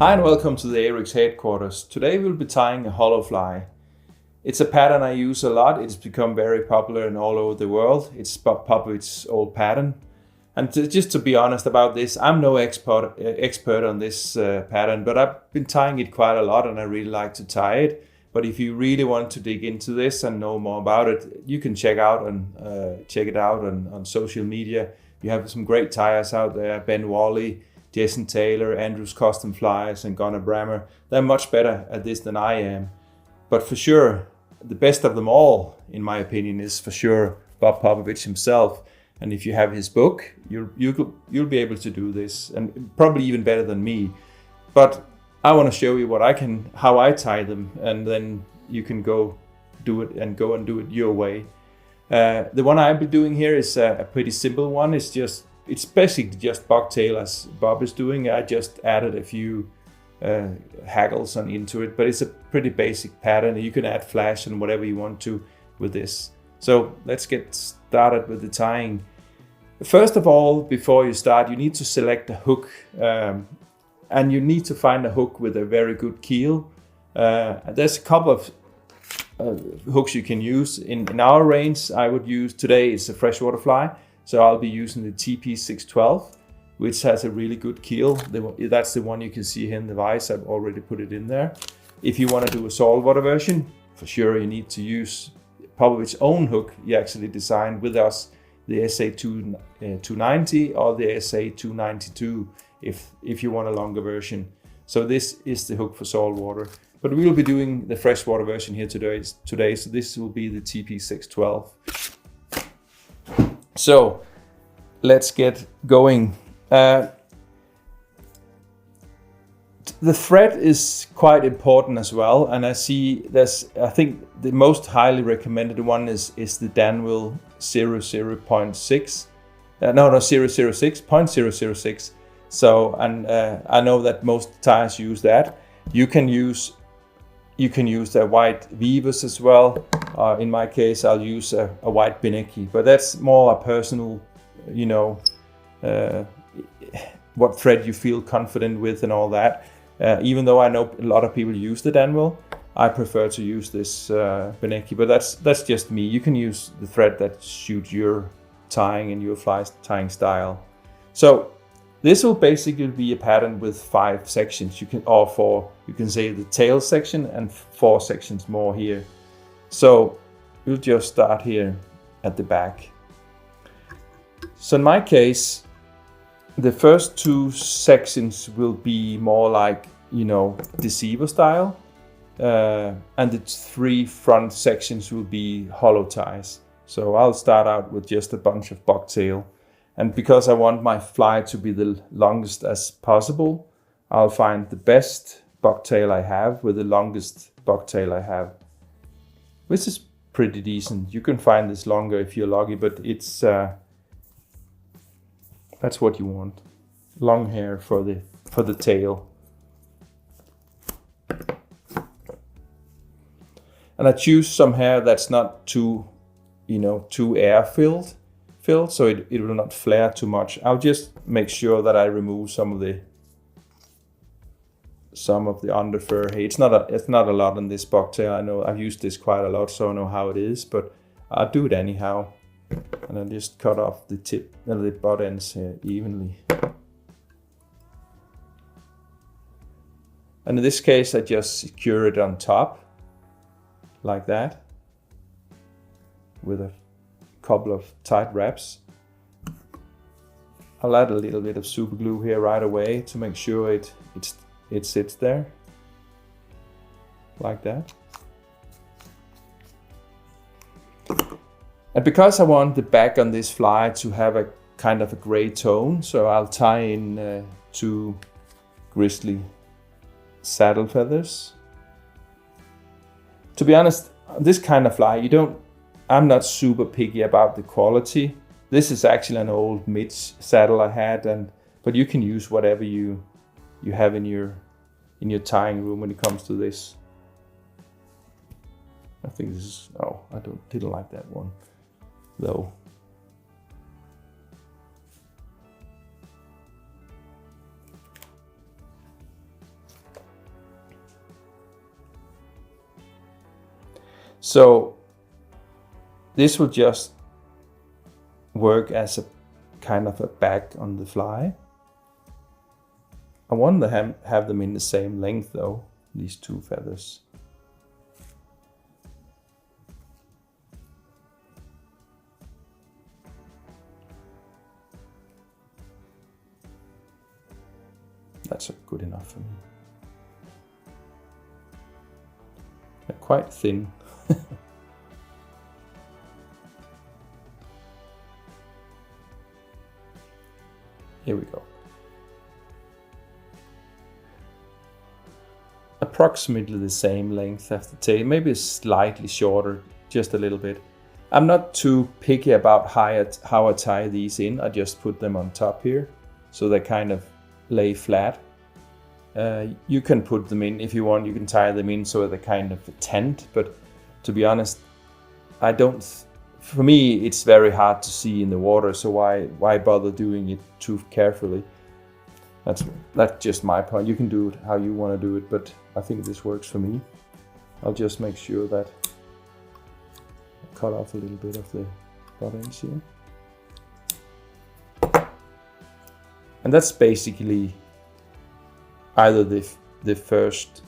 Hi and welcome to the Ahrex headquarters. Today we'll be tying a hollowfly. It's a pattern I use a lot. It's become very popular in all over the world. It's Bob Popovich's old pattern. And just to be honest about this, I'm no expert on this pattern, but I've been tying it quite a lot and I really like to tie it. But if you really want to dig into this and know more about it, you can check it out on social media. You have some great tyers out there, Ben Wally, Jason Taylor, Andrew's Custom Flies, and Gunnar Brammer. They're much better at this than I am. But for sure, the best of them all, in my opinion, is for sure Bob Popovich himself. And if you have his book, you'll be able to do this, and probably even better than me. But I want to show you how I tie them, and then you can go do it your way. The one I'll be doing here is a pretty simple one. It's basically just bucktail as Bob is doing. I just added a few hackles into it, but it's a pretty basic pattern. You can add flash and whatever you want to with this. So let's get started with the tying. First of all, before you start, you need to select a hook, and you need to find a hook with a very good keel. There's a couple of hooks you can use. In our range, I would use today is a freshwater fly. So I'll be using the TP612, which has a really good keel. That's the one you can see here in the vise. I've already put it in there. If you want to do a saltwater version, for sure you need to use Popovich's own hook. He actually designed with us the SA290 or the SA292 if you want a longer version. So this is the hook for saltwater. But we will be doing the freshwater version here today. So this will be the TP612. So let's get going. The thread is quite important as well, and I think the most highly recommended one is the Danville 0.6. 0.006. So, and I know that most tyres use that. You can use the white weavers as well. In my case, I'll use a white bineki, but that's more a personal, what thread you feel confident with and all that. Even though I know a lot of people use the Danville, I prefer to use this bineki, but that's just me. You can use the thread that suits your tying and your fly tying style. So this will basically be a pattern with 5 sections. You can say the tail section and 4 sections more here. So we'll just start here at the back. So in my case, the first 2 sections will be more like, deceiver style. And the 3 front sections will be hollow ties. So I'll start out with just a bunch of bucktail. And because I want my fly to be the longest as possible, I'll find the best bucktail I have with the longest bucktail I have, which is pretty decent. You can find this longer if you're lucky, but it's that's what you want. Long hair for the tail. And I choose some hair that's not too air filled, so it will not flare too much. I'll just make sure that I remove some of the underfur hair. It's not a lot on this bucktail. I know I've used this quite a lot, so I know how it is, but I'll do it anyhow. And I just cut off the tip and the butt ends here evenly. And in this case, I just secure it on top like that with a couple of tight wraps. I'll add a little bit of super glue here right away to make sure it sits there like that. And because I want the back on this fly to have a kind of a gray tone, so I'll tie in 2 grizzly saddle feathers. To be honest, this kind of fly, I'm not super picky about the quality. This is actually an old Mitch saddle I had, but you can use whatever you have in your tying room when it comes to this. I think this is, I didn't like that one though. So this will just work as a kind of a back on the fly. I want to have them in the same length though, these two feathers. That's good enough for me. They're quite thin. Here we go. Approximately the same length as the tail, maybe slightly shorter, just a little bit. I'm not too picky about how I tie these in. I just put them on top here, so they kind of lay flat. You can put them in if you want. You can tie them in so they're kind of a tent, but to be honest, I don't. For me, it's very hard to see in the water, so why bother doing it too carefully? That's just my point. You can do it how you want to do it, but I think this works for me. I'll just make sure that I cut off a little bit of the butt ends here. And that's basically either the first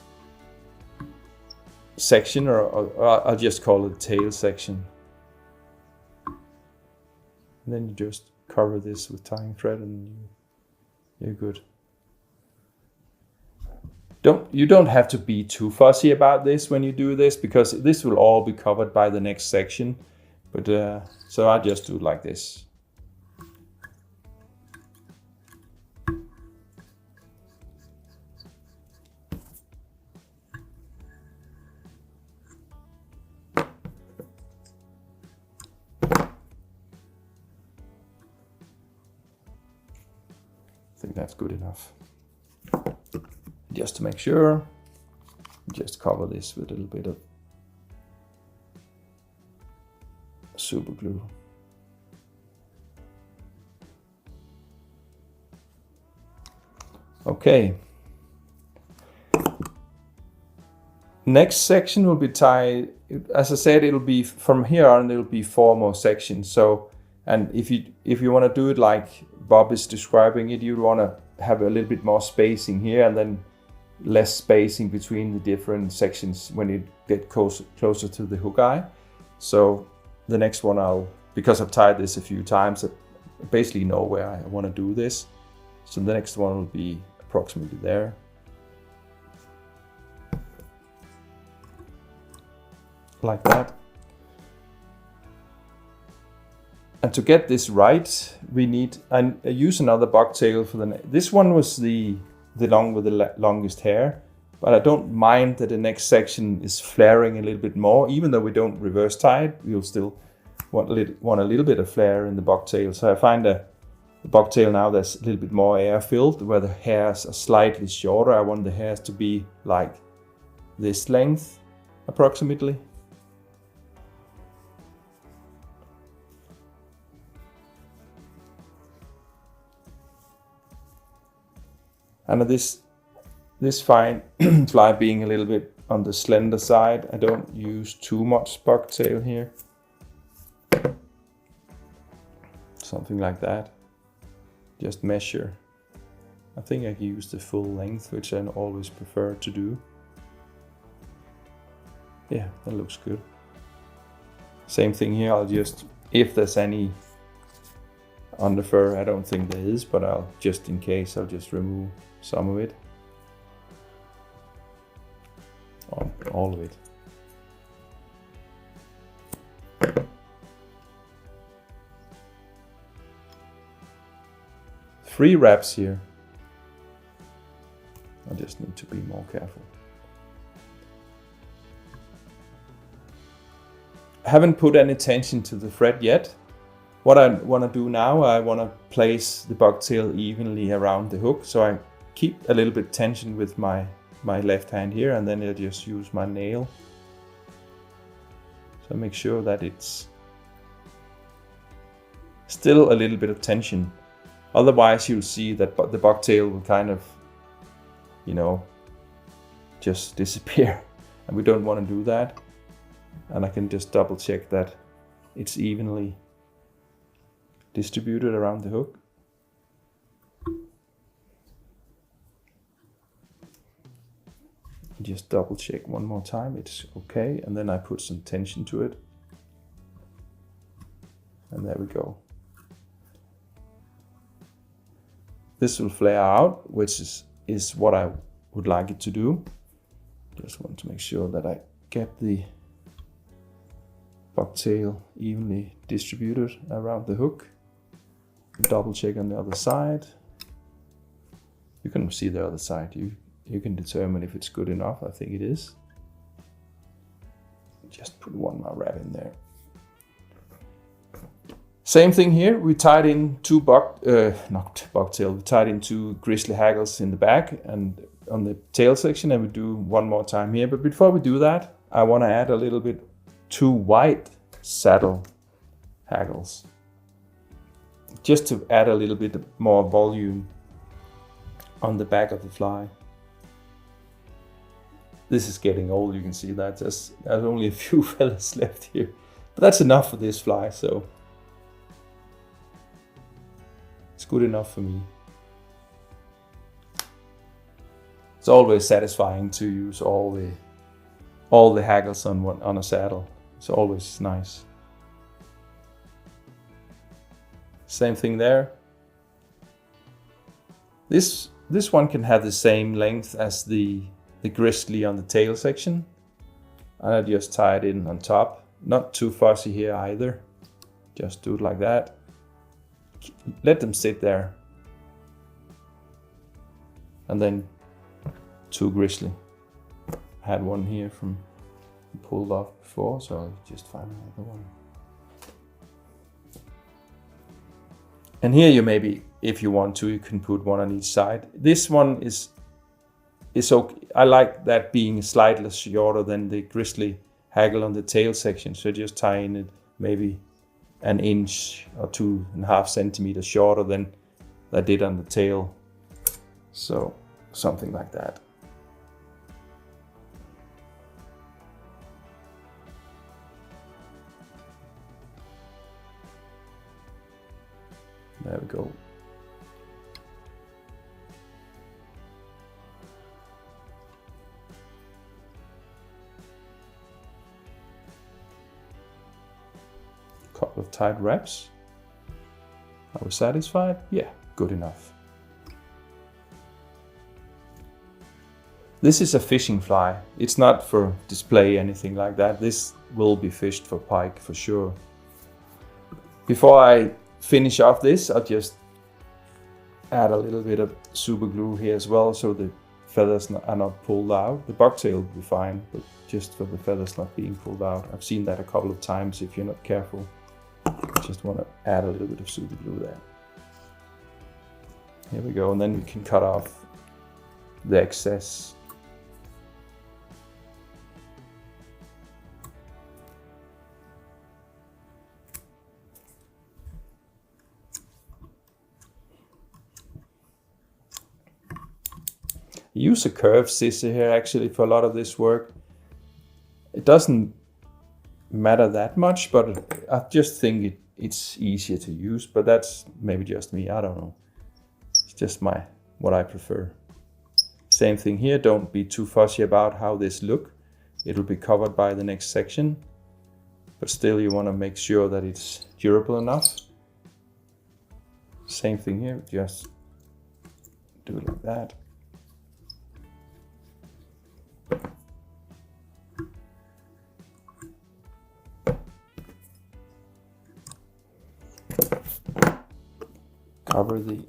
section, or I'll just call it the tail section. And then you just cover this with tying thread and you're good. You don't have to be too fussy about this when you do this, because this will all be covered by the next section. But so I just do it like this. I think that's good enough. Just to make sure, just cover this with a little bit of super glue. Okay. Next section will be tied, as I said, it'll be from here on, it'll be 4 more sections. So, and if you want to do it like Bob is describing it, you want to have a little bit more spacing here and then less spacing between the different sections when you get closer to the hook eye. So the next one because I've tied this a few times, I basically know where I want to do this. So the next one will be approximately there. Like that. And to get this right, I use another bucktail for this one was the long with the longest hair, but I don't mind that the next section is flaring a little bit more. Even though we don't reverse tie it, we'll still want a little bit of flare in the bucktail. So I find a bucktail now that's a little bit more air filled, where the hairs are slightly shorter. I want the hairs to be like this length approximately. And this fine fly being a little bit on the slender side, I don't use too much bucktail here. Something like that. Just measure. I think I can use the full length, which I always prefer to do. Yeah, that looks good. Same thing here, I'll just, if there's any underfur, I don't think there is, but I'll just in case, I'll just remove some of it. Or all of it. Three wraps here. I just need to be more careful. I haven't put any tension to the thread yet. What I want to do now, I want to place the bucktail evenly around the hook, so I keep a little bit tension with my left hand here, and then I just use my nail. So make sure that it's still a little bit of tension. Otherwise you'll see that the bucktail will kind of, you know, just disappear. And we don't want to do that. and I can just double check that it's evenly distributed around the hook. Just double check one more time, it's okay, and then I put some tension to it. And there we go. This will flare out, which is what I would like it to do. Just want to make sure that I get the bucktail evenly distributed around the hook. Double check on the other side. You can see the other side. You can determine if it's good enough. I think it is. Just put one more wrap in there. Same thing here. We tied in two not bucktail. We tied in two grizzly hackles in the back and on the tail section, and we do one more time here. But before we do that, I want to add a little bit two white saddle hackles, just to add a little bit more volume on the back of the fly. This is getting old, you can see that. There's only a few feathers left here. But that's enough for this fly, so it's good enough for me. It's always satisfying to use all the hackles on a saddle. It's always nice. Same thing there. This one can have the same length as the grizzly on the tail section. And I just tie it in on top. Not too fussy here either. Just do it like that. Let them sit there. And then two grizzly. I had one here from pulled off before, so I'll just find another one. And here you maybe, if you want to, you can put one on each side. This one is okay. I like that being slightly shorter than the grizzly hackle on the tail section. So just tying it maybe an inch or 2.5 centimeters shorter than I did on the tail. So something like that. There we go. Couple of tight wraps. Are we satisfied? Yeah, good enough. This is a fishing fly. It's not for display, anything like that. This will be fished for pike for sure. Before I finish off this, I'll just add a little bit of super glue here as well, so the feathers are not pulled out. The bucktail will be fine, but just for the feathers not being pulled out. I've seen that a couple of times if you're not careful. Just want to add a little bit of super glue there. Here we go, and then we can cut off the excess. Use a curved scissor here actually for a lot of this work. It doesn't matter that much, but I just think it's easier to use, but that's maybe just me, I don't know. It's just what I prefer. Same thing here, don't be too fussy about how this look. It'll be covered by the next section, but still you want to make sure that it's durable enough. Same thing here, just do it like that. Cover the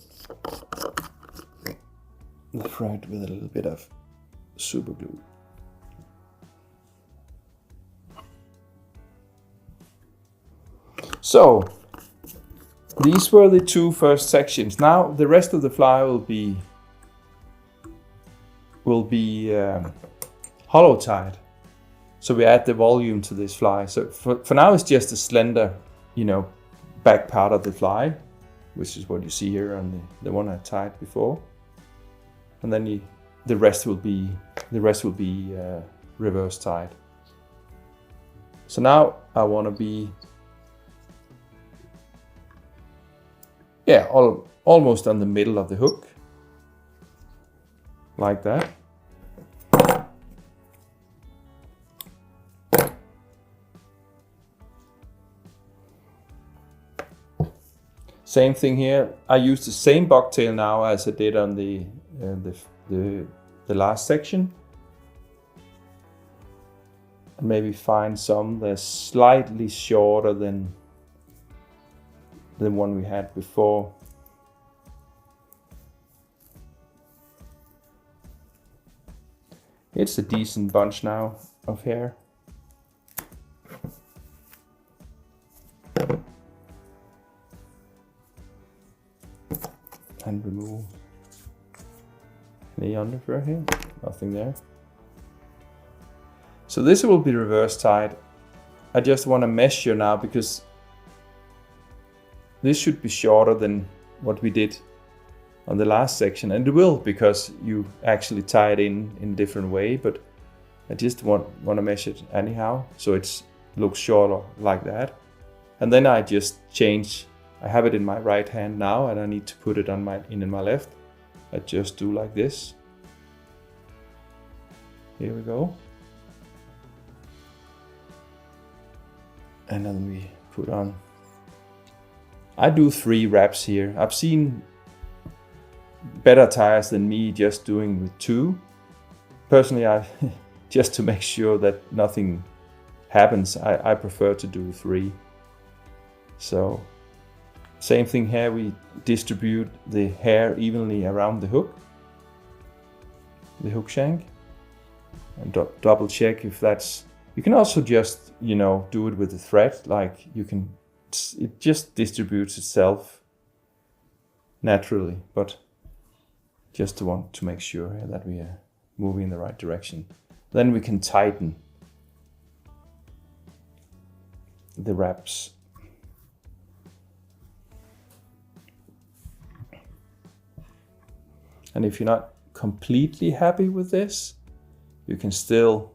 thread with a little bit of super glue. So these were the two first sections. Now the rest of the fly will be hollow tied. So we add the volume to this fly. So for now it's just a slender, back part of the fly, which is what you see here on the one I tied before. And then the rest will be reverse tied. So now I want to be, yeah, almost on the middle of the hook, like that. Same thing here. I use the same bucktail now as I did on the last section. And maybe find some that's slightly shorter than the one we had before. It's a decent bunch now of hair. And remove any underfur here, nothing there. So this will be reverse tied. I just want to measure now because this should be shorter than what we did on the last section, and it will because you actually tie it in a different way, but I just want to measure it anyhow, so it looks shorter like that. And then I just change. I have it in my right hand now, and I need to put it on in my left. I just do like this. Here we go. And then we put on. I do 3 wraps here. I've seen better tires than me just doing with 2. Personally, I just to make sure that nothing happens, I prefer to do 3. So same thing here, we distribute the hair evenly around the hook shank, and double check if that's, you can also just, you know, do it with the thread, like you can, it just distributes itself naturally, but just to want to make sure that we are moving in the right direction. Then we can tighten the wraps. And if you're not completely happy with this, you can still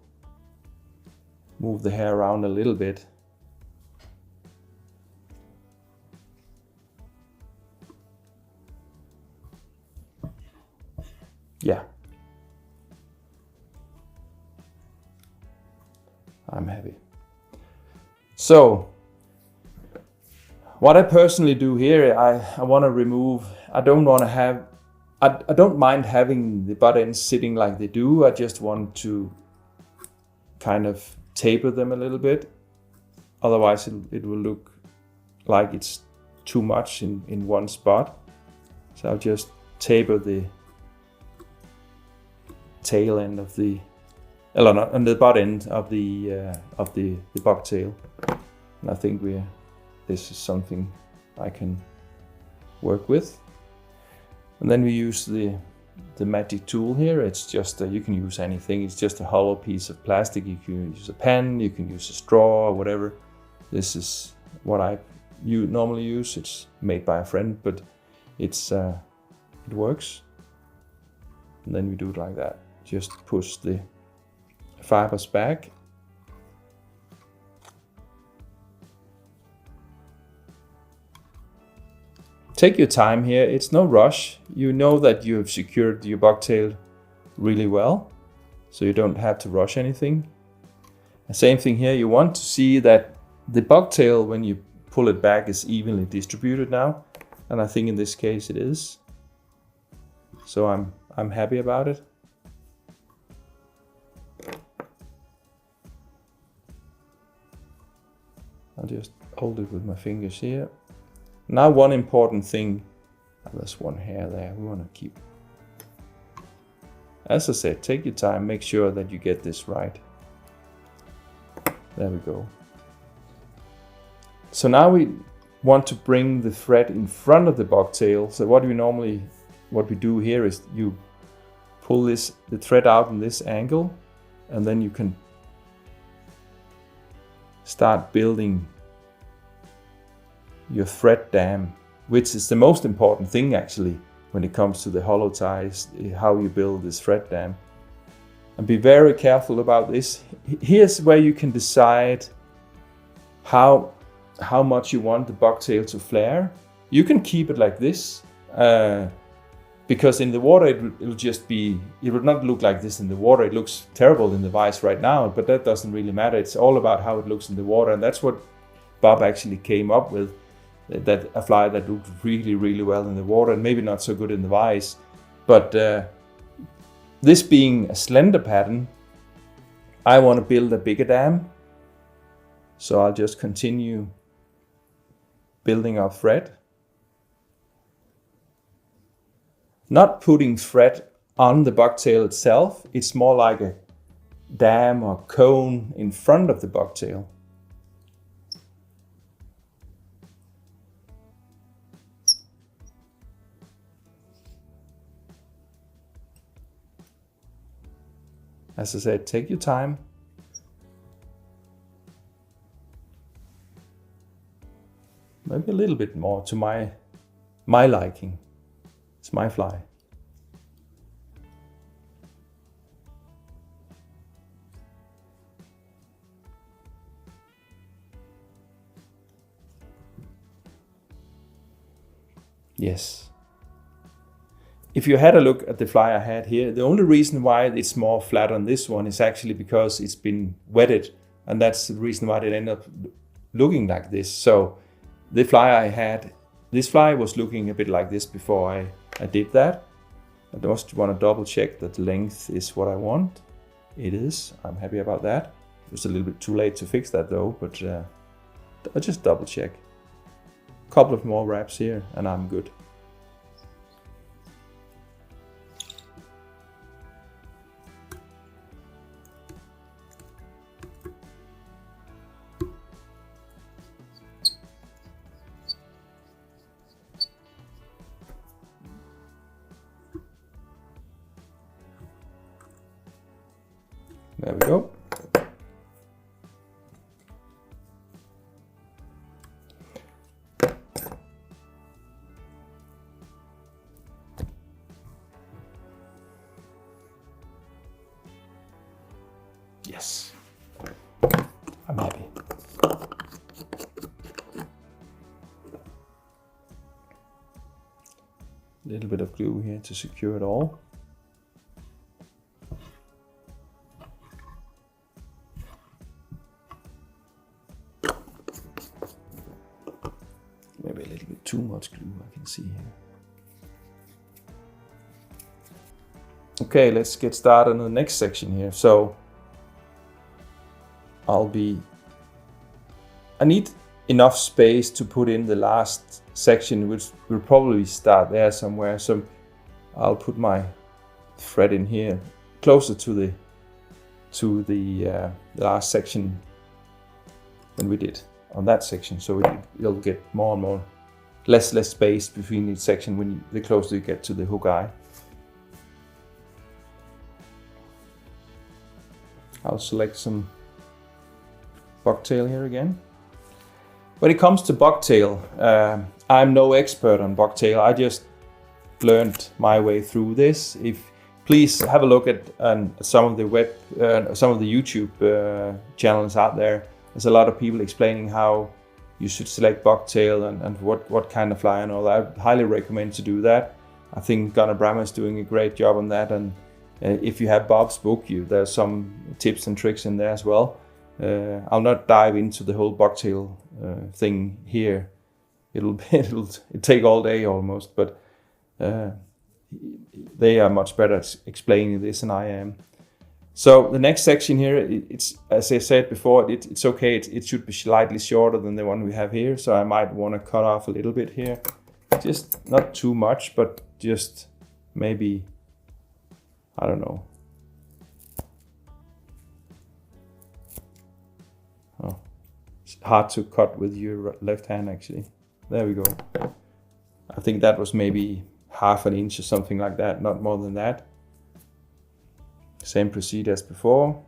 move the hair around a little bit. Yeah. I'm happy. So, what I personally do here, I want to remove, I don't want to have, I don't mind having the butt ends sitting like they do. I just want to kind of taper them a little bit. Otherwise it will look like it's too much in one spot. So I'll just taper the tail end of the, on the butt end of the bucktail. And I think this is something I can work with. And then we use the magic tool here. It's just, you can use anything. It's just a hollow piece of plastic. You can use a pen, you can use a straw or whatever. This is what you normally use. It's made by a friend, but it works. And then we do it like that. Just push the fibers back. Take your time here, it's no rush. You know that you have secured your bucktail really well, so you don't have to rush anything. The same thing here, you want to see that the bucktail, when you pull it back, is evenly distributed now. And I think in this case it is. So I'm happy about it. I'll just hold it with my fingers here. Now one important thing, there's one hair there, we want to keep. As I said, take your time, make sure that you get this right. There we go. So now we want to bring the thread in front of the bucktail. So what we do here is you pull the thread out in this angle, and then you can start building your thread dam, which is the most important thing actually when it comes to the hollow ties, how you build this thread dam. And be very careful about this. Here's where you can decide how much you want the bucktail to flare. You can keep it like this, because in the water it will not look like this in the water. It looks terrible in the vise right now, but that doesn't really matter. It's all about how it looks in the water, and that's what Bob actually came up with, that a fly that looked really, really well in the water and maybe not so good in the vise. But this being a slender pattern, I want to build a bigger dam. So I'll just continue building up thread. Not putting thread on the bucktail itself, it's more like a dam or cone in front of the bucktail. As I said, take your time. Maybe a little bit more to my liking. It's my fly. Yes. If you had a look at the fly I had here, the only reason why it's more flat on this one is actually because it's been wetted, and that's the reason why it ended up looking like this. So the fly I had, this fly was looking a bit like this before I did that. I just want to double check that the length is what I want. It is. I'm happy about that. It was a little bit too late to fix that though, but I'll just double check. A couple of more wraps here and I'm good. There we go. Yes, I'm happy. A little bit of glue here to secure it all. Maybe a little bit too much glue, I can see here. Okay, let's get started on the next section here. So I need enough space to put in the last section, which will probably start there somewhere. So I'll put my thread in here, closer to the last section than we did on that section. So you'll get more and more, less space between each section the closer you get to the hook eye. I'll select some bucktail here again. When it comes to bucktail, I'm no expert on bucktail. I just learned my way through this. Please have a look at some of the YouTube channels out there. There's a lot of people explaining how you should select bucktail and what kind of fly and all that. I highly recommend to do that. I think Gunnar Brahma is doing a great job on that, and if you have Bob's book, there's some tips and tricks in there as well. I'll not dive into the whole bucktail thing here. It'll take all day almost, but they are much better at explaining this than I am. So the next section here, it's as I said before, it's okay. It should be slightly shorter than the one we have here, so I might want to cut off a little bit here. Just not too much, but just maybe, I don't know. Oh, it's hard to cut with your left hand actually. There we go. I think that was maybe ½ an inch or something like that, not more than that. Same procedure as before.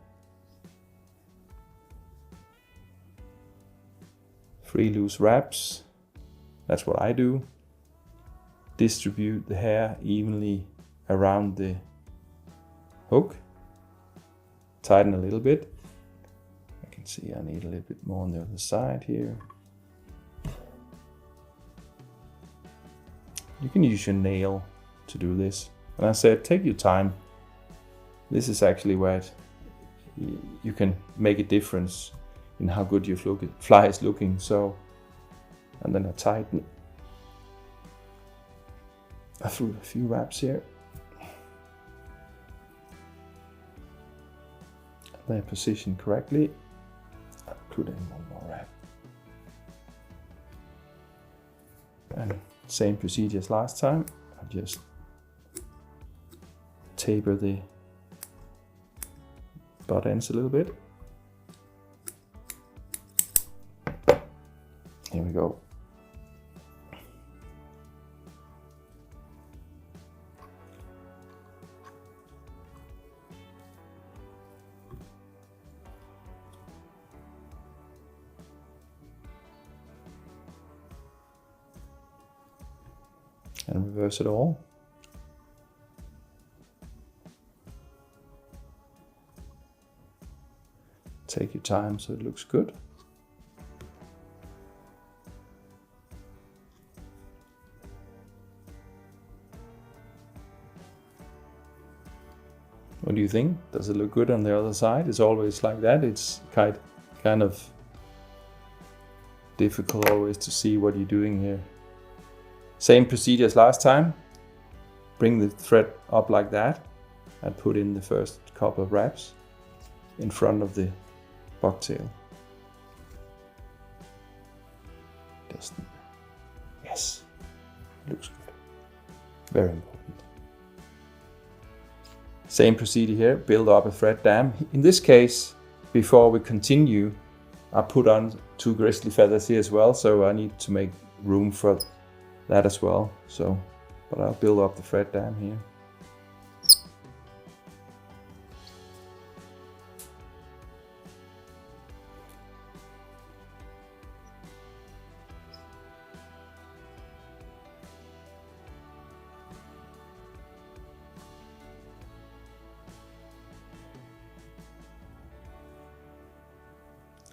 3 loose wraps. That's what I do. Distribute the hair evenly around the hook. Tighten a little bit. I can Let's see, I need a little bit more on the other side here. You can use your nail to do this. And I said, take your time. This is actually where you can make a difference in how good your fly is looking. So, and then I tighten. I threw a few wraps here. They're positioned correctly. I'll put in one more wrap. And same procedure as last time. I just taper the butt ends a little bit. Here we go. And reverse it all. Take your time so it looks good. What do you think? Does it look good on the other side? It's always like that. It's kind of difficult always to see what you're doing here. Same procedure as last time. Bring the thread up like that and put in the first couple of wraps in front of the bucktail. Yes, looks good. Very important. Same procedure here, build up a thread dam. In this case, before we continue, I put on 2 grizzly feathers here as well, so I need to make room for that as well. So, but I'll build up the thread dam here.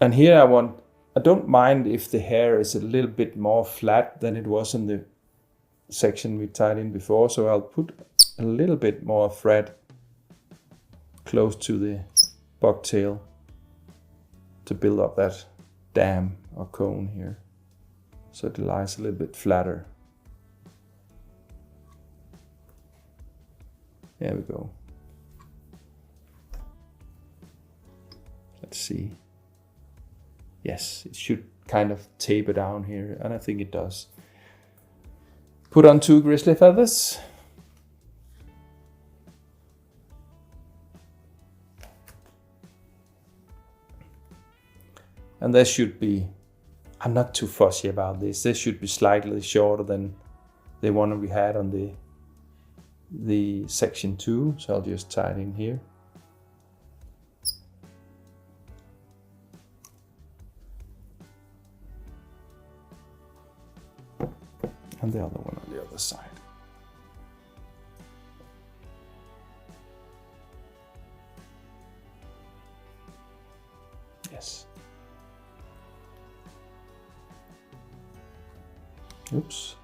And here I don't mind if the hair is a little bit more flat than it was in the section we tied in before. So I'll put a little bit more thread close to the bucktail to build up that dam or cone here. So it lies a little bit flatter. There we go. Let's see. Yes, it should kind of taper down here, and I think it does. Put on 2 grizzly feathers. And this should be, I'm not too fussy about this. This should be slightly shorter than the one we had on the section 2. So I'll just tie it in here. And the other one on the other side. Yes. Oops.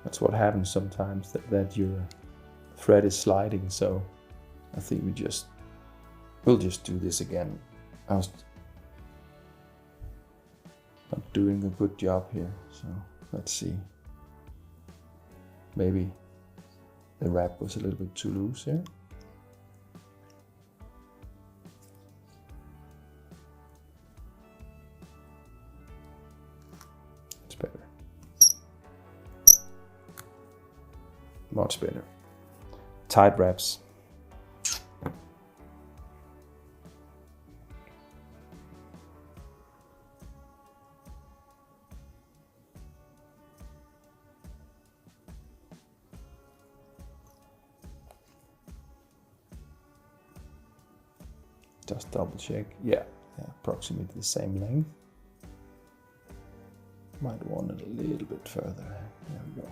That's what happens sometimes, that your thread is sliding, so I think we'll just do this again. I was not doing a good job here, so let's see. Maybe the wrap was a little bit too loose here. It's better. Much better. Tight wraps. Just double check. Yeah, approximately the same length. Might want it a little bit further. There we go.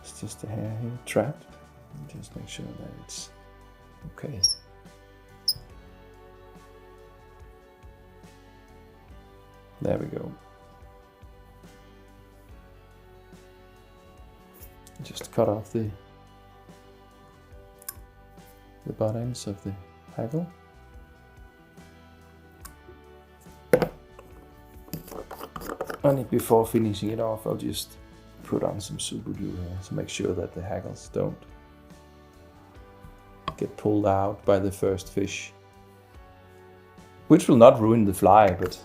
It's just a hair here trapped. Just make sure that it's okay. There we go. Just cut off the butt ends of the hackle. And before finishing it off, I'll just put on some super glue here to make sure that the hackles don't get pulled out by the first fish. Which will not ruin the fly, but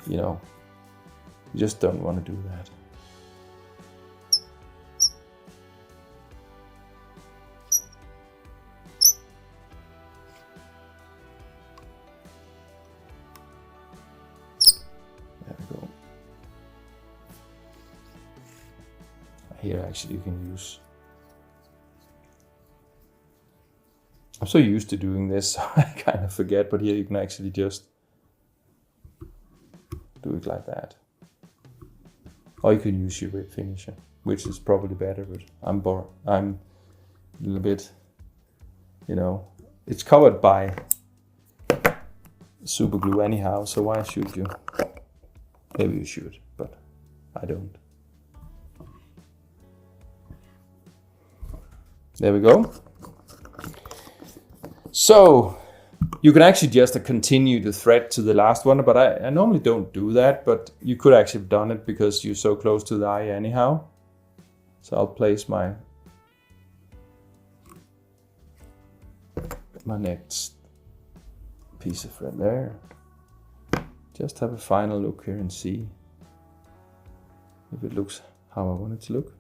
you know, you just don't want to do that. There we go. Here actually you can use, I'm so used to doing this, so I kind of forget, but here you can actually just do it like that. Or you can use your whip finisher, which is probably better, but I'm a little bit, you know, it's covered by super glue anyhow, so why should you? Maybe you should, but I don't. There we go. So you can actually just continue the thread to the last one, but I normally don't do that, but you could actually have done it because you're so close to the eye anyhow. So I'll place my next piece of thread there. Just have a final look here and see if it looks how I want it to look.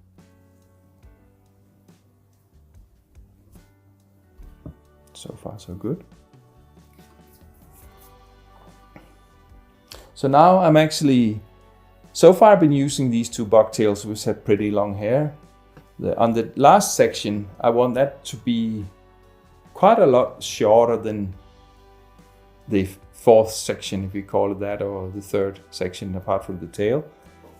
So far so good. So now I'm actually, so far I've been using these two bucktails which have pretty long hair. On the last section, I want that to be quite a lot shorter than the fourth section, if you call it that, or the third section apart from the tail.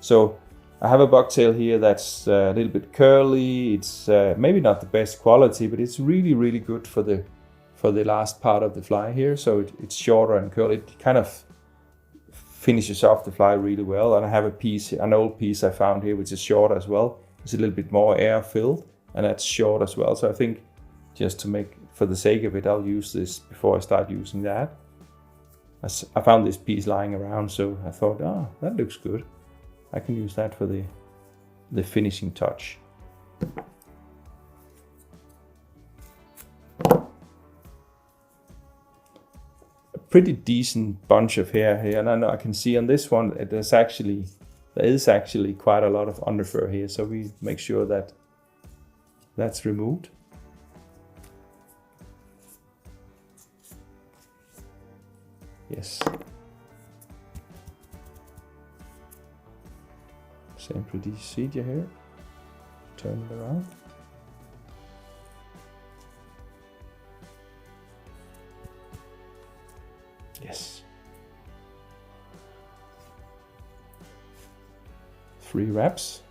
So I have a bucktail here that's a little bit curly. It's maybe not the best quality, but it's really, really good for the last part of the fly here. So it's shorter and curly. It kind of finishes off the fly really well. And I have a piece, an old piece I found here, which is short as well. It's a little bit more air filled, and that's short as well. So I think just to make, for the sake of it, I'll use this before I start using that. I found this piece lying around, so I thought, oh, that looks good. I can use that for the finishing touch. Pretty decent bunch of hair here, and I know I can see on this one there is actually quite a lot of underfur here, so we make sure that that's removed. Yes. Same procedure here. Turn it around. Yes. 3 wraps.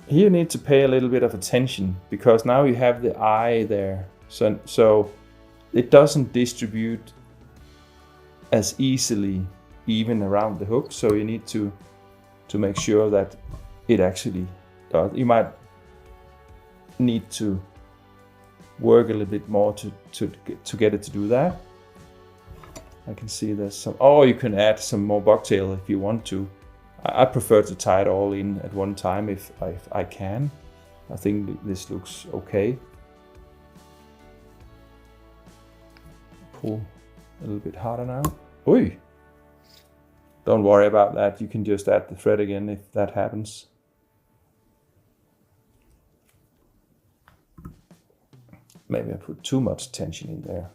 Here you need to pay a little bit of attention because now you have the eye there. So it doesn't distribute as easily even around the hook. So you need to make sure that it actually does. You might need to work a little bit more to get it to do that. I can see there's some, or you can add some more bucktail if you want to. I prefer to tie it all in at one time if I can. I think this looks okay. Pull a little bit harder now. Oi! Don't worry about that. You can just add the thread again if that happens. Maybe I put too much tension in there.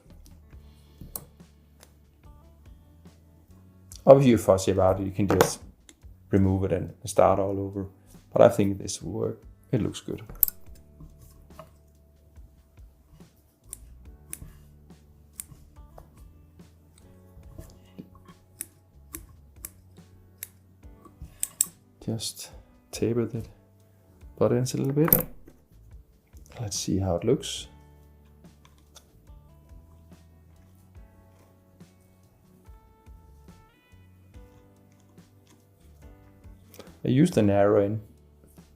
If you're fussy about it, you can just remove it and start all over. But I think this will work. It looks good. Just taper the butt ends a little bit. Let's see how it looks. I used an arrow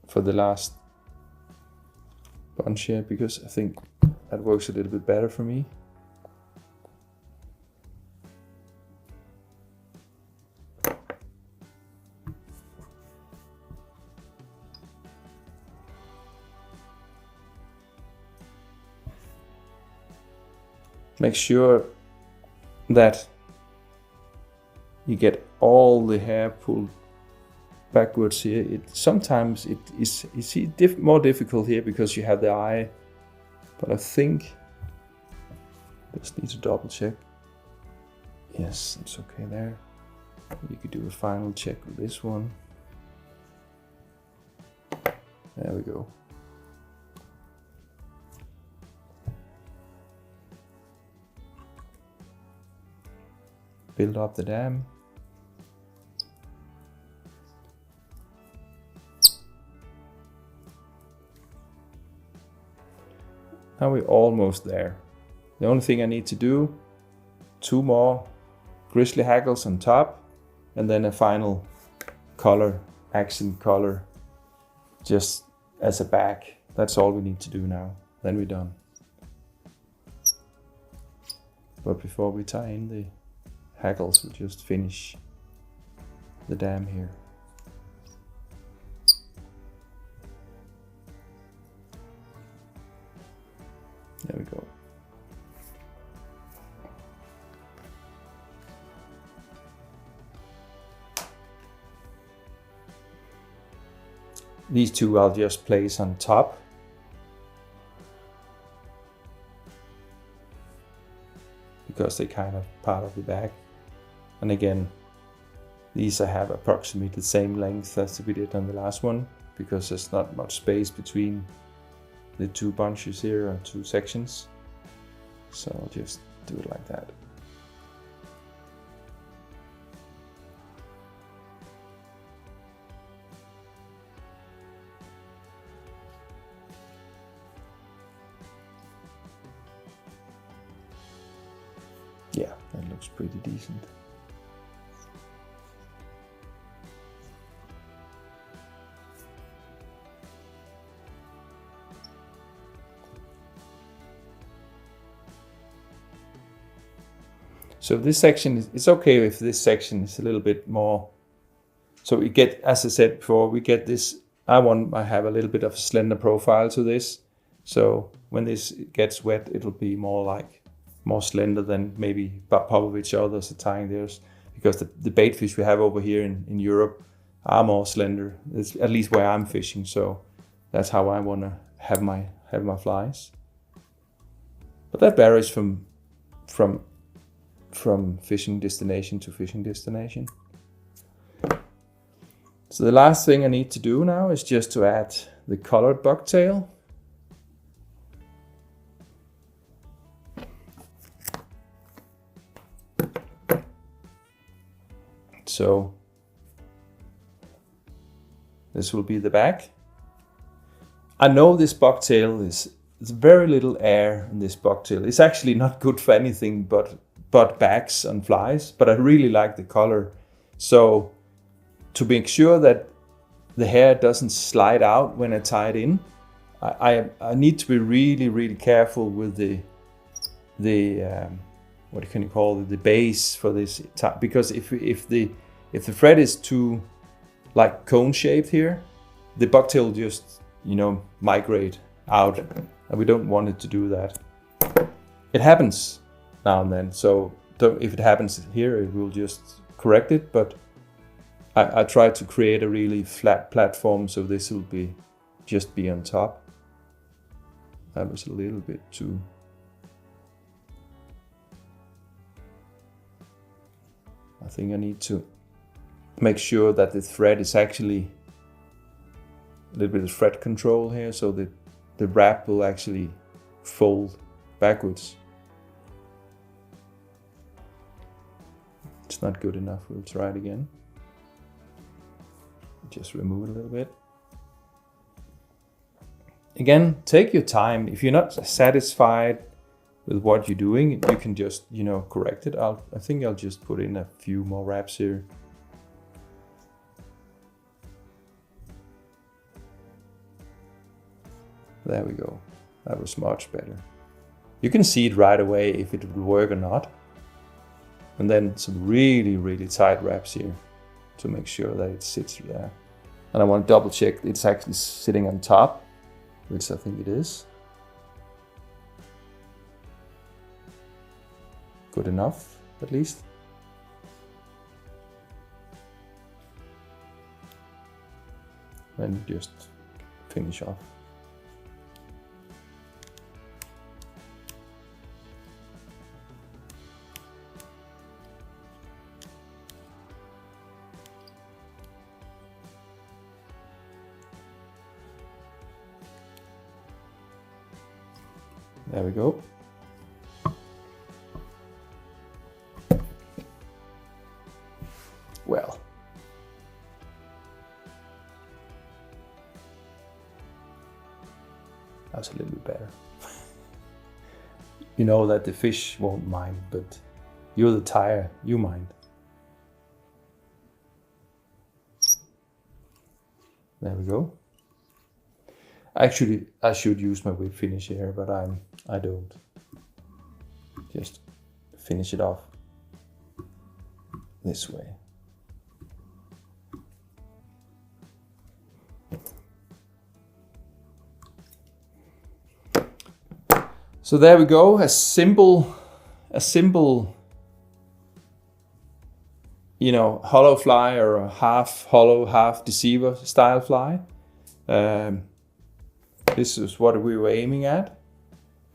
for the last bunch here because I think that works a little bit better for me. Make sure that you get all the hair pulled backwards here. Sometimes it is more difficult here because you have the eye, but I think just need to double check. Yes, it's okay there. You could do a final check with this one. There we go. Build up the dam. Now we're almost there. The only thing I need to do, 2 more grizzly hackles on top, and then a final color, accent color, just as a back. That's all we need to do now. Then we're done. But before we tie in the hackles, we'll just finish the dam here. There we go. These two I'll just place on top. Because they're kind of part of the back. And again, these I have approximately the same length as we did on the last one, because there's not much space between the 2 bunches here, or 2 sections. So I'll just do it like that. Yeah, that looks pretty decent. So this section it's okay if this section is a little bit more. So we get, as I said before, we get this. I have a little bit of a slender profile to this. So when this gets wet, it'll be more slender than maybe Popovich or others are tying theirs, because the baitfish we have over here in Europe are more slender. It's at least where I'm fishing. So that's how I want to have my flies. But that varies from fishing destination to fishing destination. So the last thing I need to do now is just to add the colored bucktail. So this will be the back. I know this bucktail there's very little air in this bucktail. It's actually not good for anything but backs on flies, but I really like the color. So to make sure that the hair doesn't slide out when I tie it in, I need to be really careful with the what can you call it, the base for this tie, because if the thread is too like cone shaped here, the bucktail will just migrate out, and we don't want it to do that. It happens now and then, so if it happens here, it will just correct it, but I try to create a really flat platform, so this will just be on top. That was a little bit too. I think I need to make sure that the thread is actually a little bit of thread control here, so that the wrap will actually fold backwards. It's not good enough, we'll try it again. Just remove it a little bit. Again, take your time. If you're not satisfied with what you're doing, you can just, you know, correct it. I think I'll just put in a few more wraps here. There we go. That was much better. You can see it right away if it will work or not. And then some really, really tight wraps here to make sure that it sits there. And I want to double check it's actually sitting on top, which I think it is. Good enough, at least. And just finish off. There we go. Well. That's a little bit better. You know that the fish won't mind, but you're the tire, you mind. There we go. Actually, I should use my whip finish here, but I don't. Just finish it off this way. So there we go, a simple, you know, hollow fly or a half hollow, half deceiver style fly. This is what we were aiming at.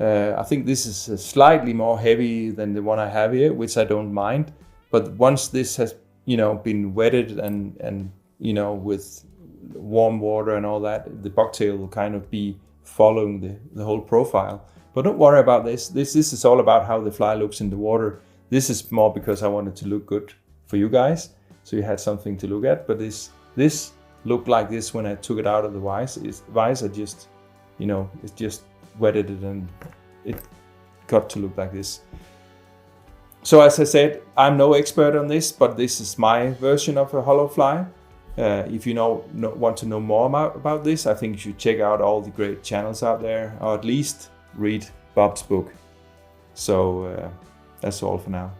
I think this is slightly more heavy than the one I have here, which I don't mind. But once this has, you know, been wetted and you know, with warm water and all that, the bucktail will kind of be following the whole profile. But don't worry about this. This is all about how the fly looks in the water. This is more because I wanted to look good for you guys, so you had something to look at. But this looked like this when I took it out of the vise. I just, you know, it just wetted it and it got to look like this. So as I said, I'm no expert on this, but this is my version of a hollow fly. If you want to know more about this, I think you should check out all the great channels out there, or at least read Bob's book. So that's all for now.